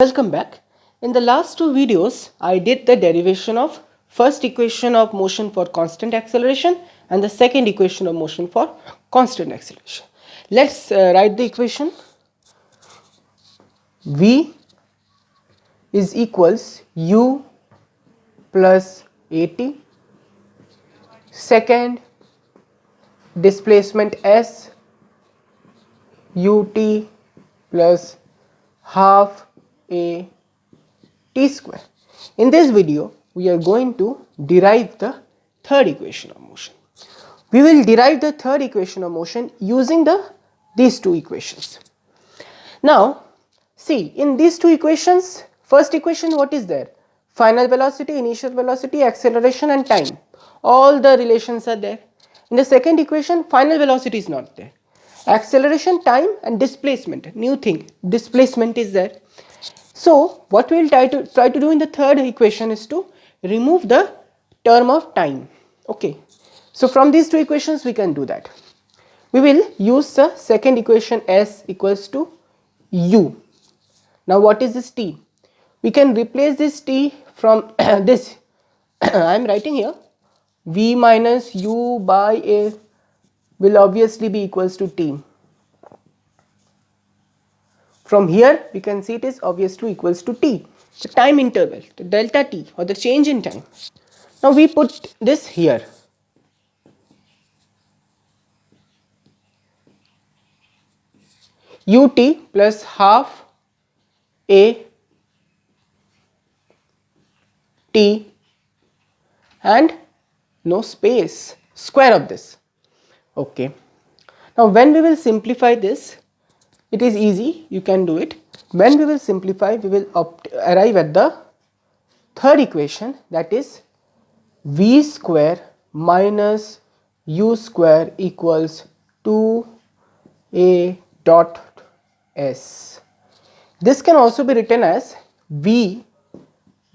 Welcome back. In the last two videos, I did the derivation of first equation of motion for constant acceleration and the second equation of motion for constant acceleration. Let's write the equation. V is equals u plus at, second displacement s ut plus half a t square. In this video, we are going to derive the third equation of motion. We will derive the third equation of motion using these two equations. Now, see, in these two equations, first equation, what is there? Final velocity, initial velocity, acceleration and time. All the relations are there. In the second equation, final velocity is not there. Acceleration, time and displacement, new thing, displacement is there. So what we will try to do in the third equation is to remove the term of time. Okay. So from these two equations we can do that. We will use the second equation s equals to u. Now what is this t? We can replace this t from this. I am writing here v minus u by a will obviously be equals to t. From here we can see it is obviously equals to t, the time interval, the delta t or the change in time. Now we put this here. Ut plus half a t and no space, square of this. Okay. Now when we will simplify this, it is easy, you can do it. When we will simplify, we will arrive at the third equation, that is v square minus u square equals 2a dot s. This can also be written as v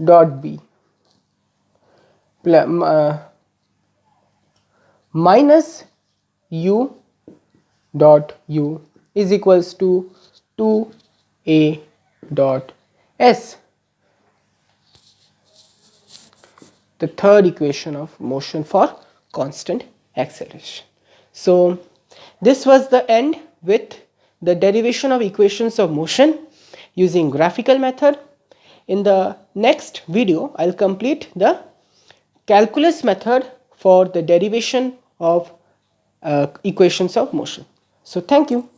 dot b minus u dot u is equals to 2a dot s, the third equation of motion for constant acceleration. So this was the end with the derivation of equations of motion using graphical method. In the next video, I will complete the calculus method for the derivation of equations of motion. So thank you.